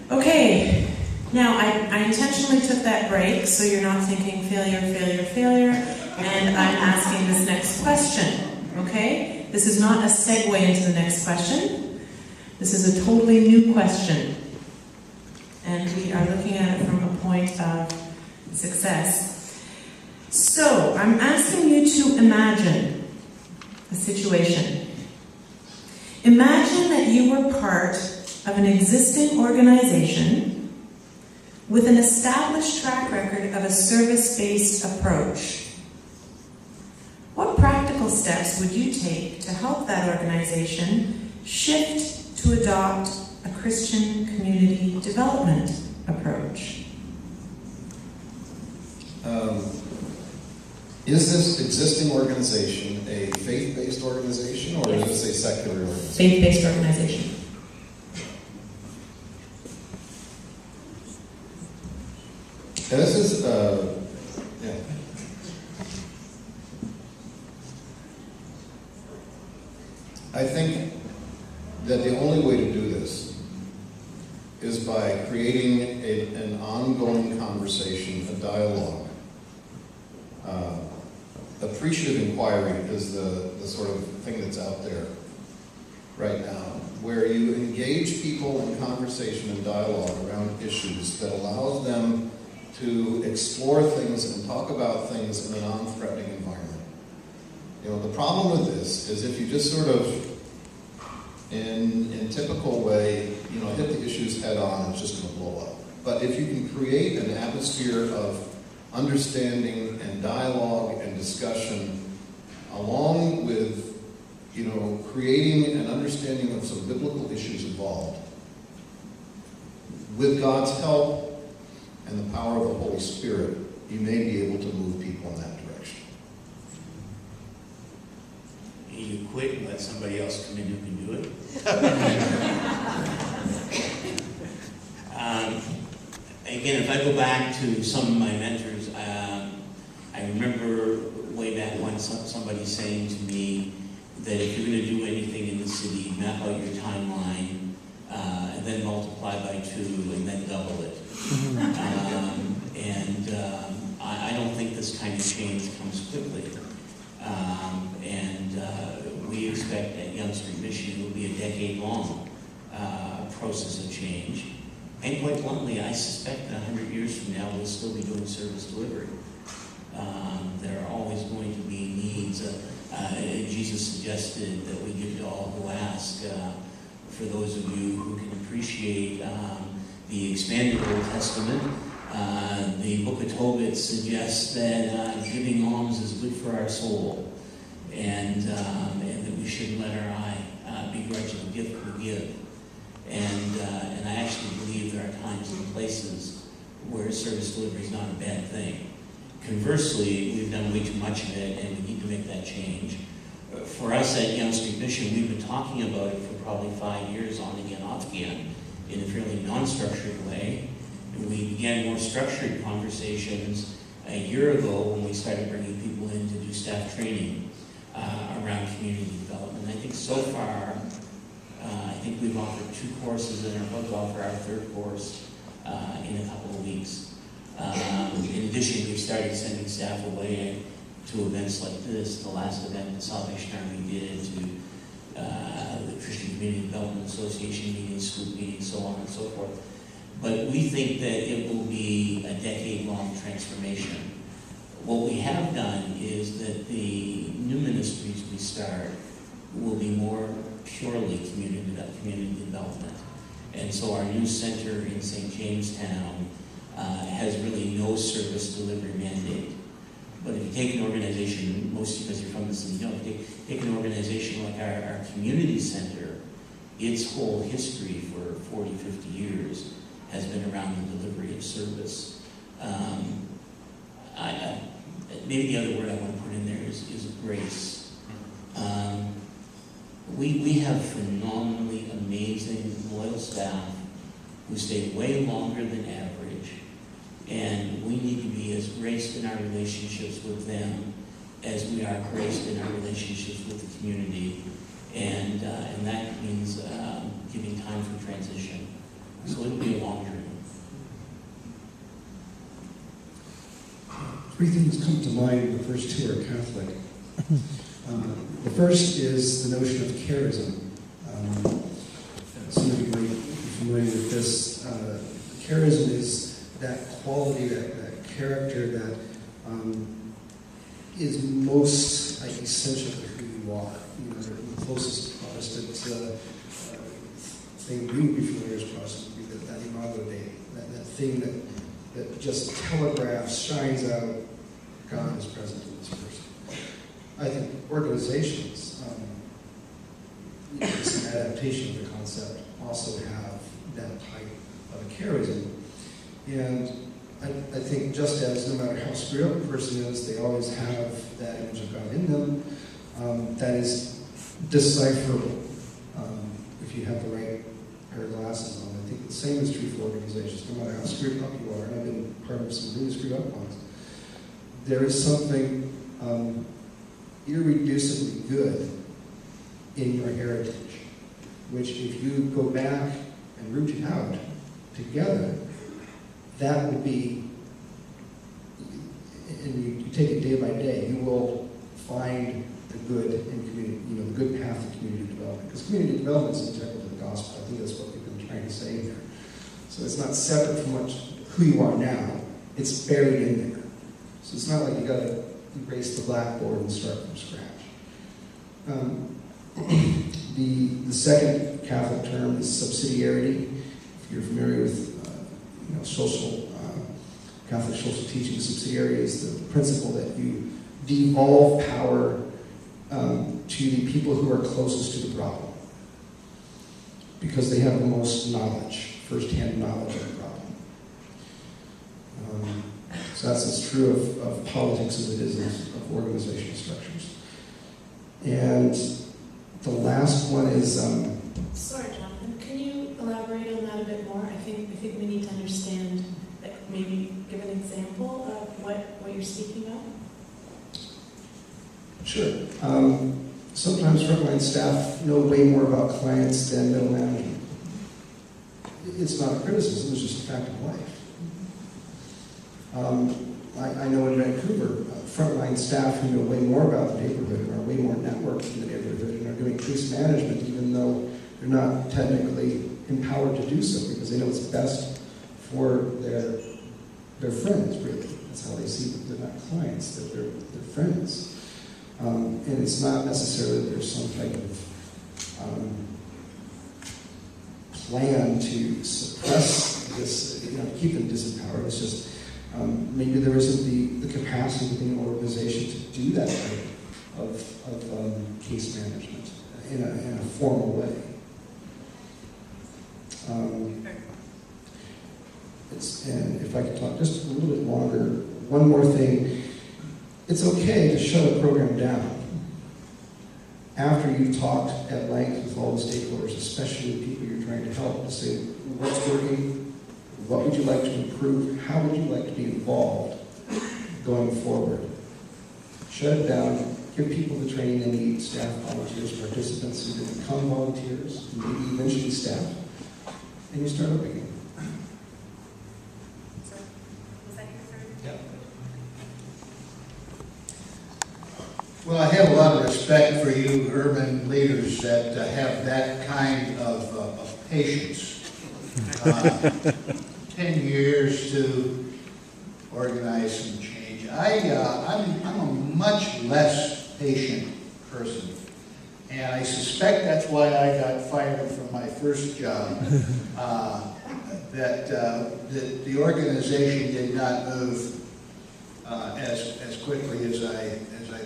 Okay, now I intentionally took that break so you're not thinking failure, failure, failure, and I'm asking this next question, okay? This is not a segue into the next question. This is a totally new question. And we are looking at it from a point of success. So, I'm asking you to imagine a situation. Imagine that you were part of an existing organization with an established track record of a service-based approach. What practical steps would you take to help that organization shift to adopt a Christian community development approach? Is this existing organization a faith-based organization, or is this a secular organization? Faith-based organization. And this is, I think that the only way to do this is by creating an ongoing conversation, a dialogue. Appreciative inquiry is the sort of thing that's out there right now, where you engage people in conversation and dialogue around issues that allows them to explore things and talk about things in a non-threatening environment. You know, the problem with this is if you just sort of, in typical way, you know, hit the issues head on, it's just going to blow up. But if you can create an atmosphere of understanding and dialogue and discussion, along with, you know, creating an understanding of some biblical issues involved, with God's help and the power of the Holy Spirit, you may be able to move people in that direction. You quit and let somebody else come in who can do it. Again, if I go back to some of my mentors, I remember way back when somebody saying to me that if you're going to do anything in the city, map out your timeline, and then multiply by 2, and then double it. I don't think this kind of change comes quickly. We expect at Yonge Street Mission it will be a decade-long process of change. And quite bluntly, I suspect that 100 years from now we'll still be doing service delivery. There are always going to be needs. Jesus suggested that we give to all who ask. For those of you who can appreciate the expanded Old Testament, the Book of Tobit suggests that giving alms is good for our soul, and that we shouldn't let our eye begrudge the gift we give. And I actually believe there are times and places where service delivery is not a bad thing. Conversely, we've done way too much of it, and we need to make that change. For us at Yonge Street Mission, we've been talking about it for probably 5 years, on again, off again, in a fairly non-structured way. And we began more structured conversations a year ago when we started bringing people in to do staff training around community development. I think so far, I think we've offered 2 courses and are about to offer our 3rd course in a couple of weeks. In addition, we've started sending staff away to events like this. The last event the Salvation Army did, to the Christian Community Development Association meetings, school meetings, so on and so forth. But we think that it will be a decade-long transformation. What we have done is that the new ministries we start will be more purely community development. And so our new center in St. Jamestown has really no service delivery mandate. But if you take an organization, most because you're from the city, don't take an organization like our community center, its whole history for 40, 50 years has been around the delivery of service. Maybe the other word I want to put in there is grace. We have phenomenally amazing, loyal staff who stay way longer than average, and we need to be as graced in our relationships with them as we are graced in our relationships with the community, and that means giving time for transition. So it'll be a long Three things come to mind. The first two are Catholic. The first is the notion of charism. Some of you might be familiar with this. Charism is that quality, that character that is most essential to who you are. You know, the closest Protestant thing we would be familiar as Protestant would be that imago Dei, that thing that just telegraphs, shines out, God is present in this person. I think organizations, it's an adaptation of the concept, also have that type of a charism. And I think just as no matter how screwed up a person is, they always have that image of God in them, that is decipherable if you have the right pair of glasses on. I think the same is true for organizations, no matter how screwed up you are, and I've been part of some really screwed up ones. There is something irreducibly good in your heritage, which if you go back and root it out together, that will be, and you take it day by day, you will find the good in community, you know, the good path of community development. Because community development is integral to the gospel. I think that's what we've been trying to say here. So it's not separate from who you are now. It's buried in there. So it's not like you got to erase the blackboard and start from scratch. The second Catholic term is subsidiarity. If you're familiar with Catholic social teaching, subsidiarity is the principle that you devolve power to the people who are closest to the problem, because they have the most knowledge, first-hand knowledge of the problem. So that's as true of politics as it is of organizational structures. And the last one is... Sorry, Jonathan. Can you elaborate on that a bit more? I think we need to understand, maybe give an example of what you're speaking about. Sure. Sometimes frontline staff know way more about clients than middle management. It's not a criticism, it's just a fact of life. I know in Vancouver, frontline staff who know way more about the neighborhood and are way more networked in the neighborhood and are doing case management even though they're not technically empowered to do so, because they know it's best for their friends, really. That's how they see them. They're not clients, they're friends. And it's not necessarily that there's some type of plan to suppress this, keep them disempowered. It's just maybe there isn't the capacity within an organization to do that type of case management in a formal way. And if I could talk just a little bit longer, one more thing. It's okay to shut a program down after you've talked at length with all the stakeholders, especially the people you're trying to help, to say what's working, what would you like to improve, how would you like to be involved going forward. Shut it down, give people the training they need, staff, volunteers, participants who can become volunteers, maybe eventually staff, and you start up again. Well, I have a lot of respect for you urban leaders that have that kind of patience. 10 years to organize some change. I'm a much less patient person. And I suspect that's why I got fired from my first job. That the organization did not move as quickly as I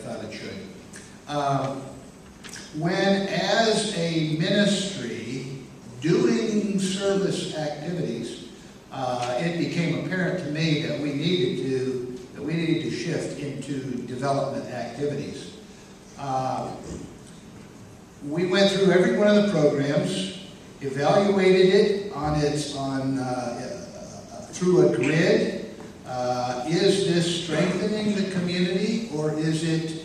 thought it should. When, as a ministry, doing service activities, it became apparent to me that we needed to shift into development activities. We went through every one of the programs, evaluated it through a grid. Is this strengthening the community, or is it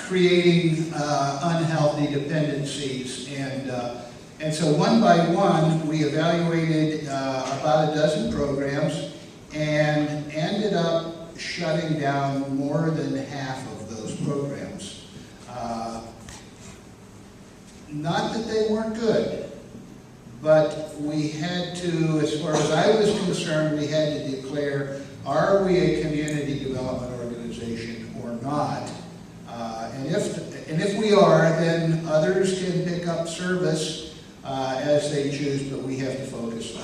creating unhealthy dependencies? And so one by one, we evaluated about a dozen programs and ended ended up shutting down more than half of those programs. Not that they weren't good, but we had to, as far as I was concerned, we had to declare, are we a community development organization or not? And if we are, then others can pick up service as they choose, but we have to focus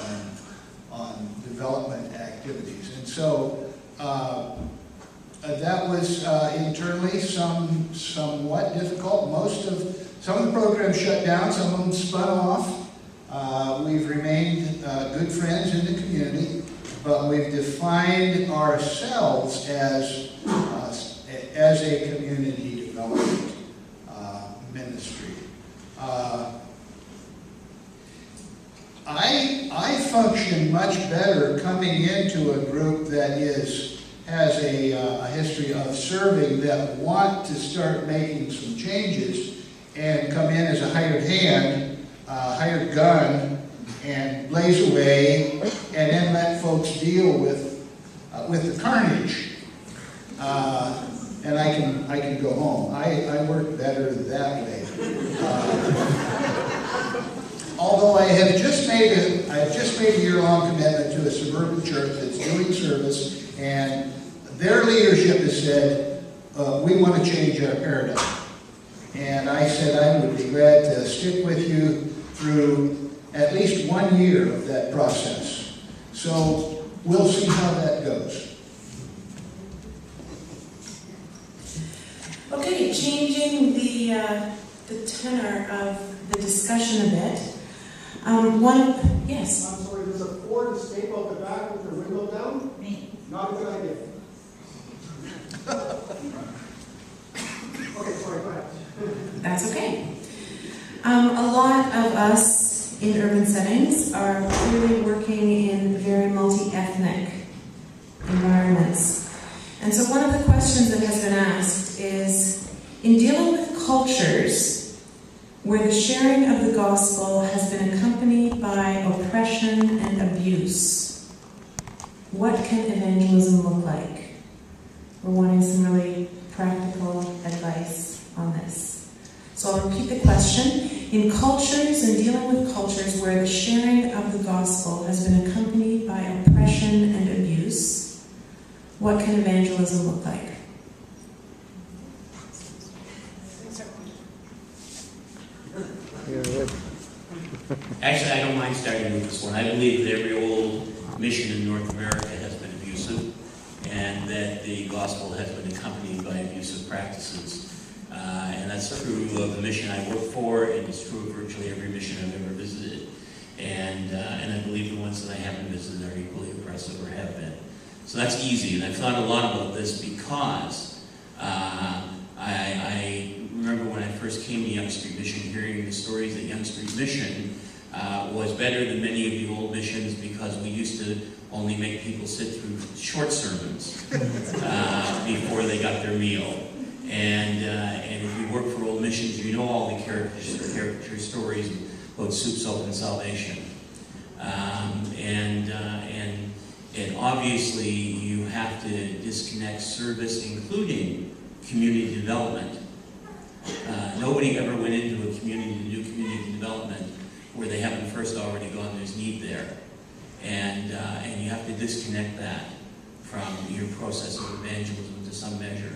on development activities. And so that was internally somewhat difficult. Some of the programs shut down, some of them spun off. We've remained good friends in the community, but we've defined ourselves as a community development ministry. I function much better coming into a group that has a history of serving, that want to start making some changes and come in as a hired hand, hired gun, and blaze away, and then let folks deal with the carnage. And I can go home. I work better that way. Although I have just made a year-long commitment to a suburban church that's doing service, and their leadership has said, we want to change our paradigm. And I said I would be glad to stick with you through at least 1 year of that process. So we'll see how that goes. Okay, changing the tenor of the discussion a bit. Yes? I'm sorry, there's a Ford Escape out the back with the window down? Me. Not a good idea. Okay, sorry, go ahead. That's okay. A lot of us in urban settings are clearly working in very multi-ethnic environments. And so one of the questions that has been asked is, in dealing with cultures where the sharing of the gospel has been accompanied by oppression and abuse, what can evangelism look like? We're wanting some really practical advice on this. So I'll repeat the question. In cultures and dealing with cultures where the sharing of the gospel has been accompanied by oppression and abuse, what can evangelism look like? Actually, I don't mind starting with this one. I believe that every old mission in North America has been abusive, and that the gospel has been accompanied by abusive practices. And that's true of the mission I work for, and it's true of virtually every mission I've ever visited. And I believe the ones that I haven't visited are equally oppressive or have been. So that's easy, and I've thought a lot about this because I remember when I first came to Yonge Street Mission, hearing the stories that Yonge Street Mission was better than many of the old missions because we used to only make people sit through short sermons before they got their meal. And if you work for old missions, you know all the caricature stories about soup, soap, and salvation. And obviously you have to disconnect service, including community development. Nobody ever went into a community to do community development where they haven't first already gone, there's need there. And you have to disconnect that from your process of evangelism to some measure.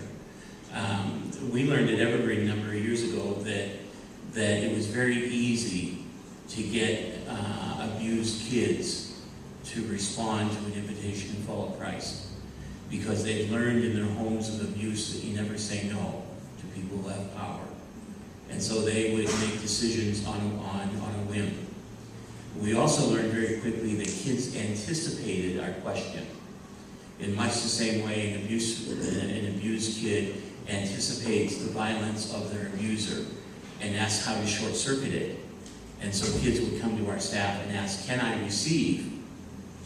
We learned at Evergreen a number of years ago that it was very easy to get abused kids to respond to an invitation to follow Christ, because they've learned in their homes of abuse that you never say no to people who have power. And so they would make decisions on a whim. We also learned very quickly that kids anticipated our question. In much the same way an abused kid anticipates the violence of their abuser and asks how to short-circuit it. And so kids would come to our staff and ask, can I receive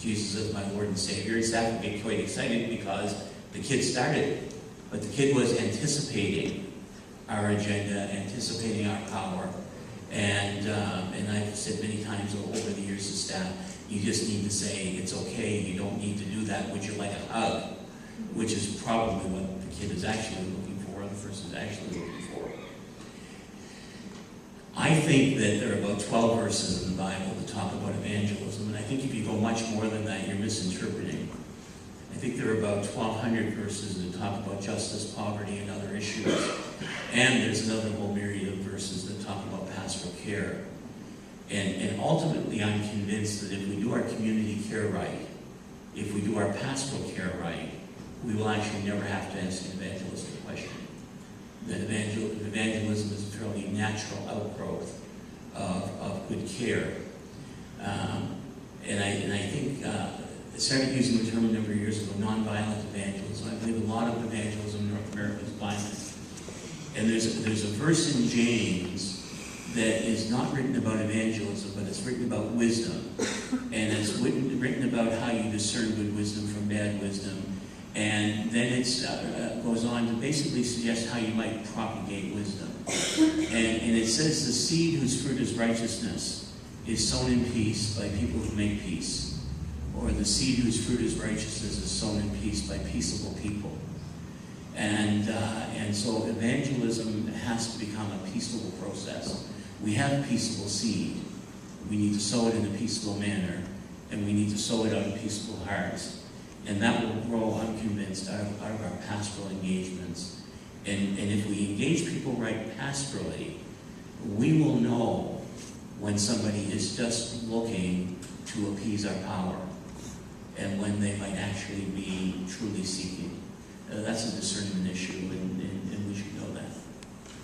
Jesus as my Lord and Savior? And staff would get quite excited because the kid started, but the kid was anticipating our agenda, anticipating our power. And I've said many times over the years to staff, you just need to say, it's okay, you don't need to do that, would you like a hug? which is probably what the kid is actually looking for, or the person is actually looking for. I think that there are about 12 verses in the Bible that talk about evangelism, and I think if you go much more than that, you're misinterpreting. I think there are about 1,200 verses that talk about justice, poverty, and other issues. And there's another whole myriad of verses that talk about pastoral care. And ultimately, I'm convinced that if we do our community care right, if we do our pastoral care right, we will actually never have to ask an evangelistic question. That evangelism is a fairly natural outgrowth of good care. And I think I started using the term a number of years ago, nonviolent evangelism. I believe a lot of evangelism in North America is violent. And there's a verse in James that is not written about evangelism, but it's written about wisdom. And it's written about how you discern good wisdom from bad wisdom. And then it goes on to basically suggest how you might propagate wisdom. And it says the seed whose fruit is righteousness is sown in peace by people who make peace. Or the seed whose fruit is righteousness is sown in peace by peaceable people. And so evangelism has to become a peaceable process. We have peaceable seed. We need to sow it in a peaceable manner, and we need to sow it out of peaceable hearts. And that will grow, I'm convinced, out of our pastoral engagements. And if we engage people right pastorally, we will know when somebody is just looking to appease our power and when they might actually be truly seeking. That's a discernment issue, and we should know that.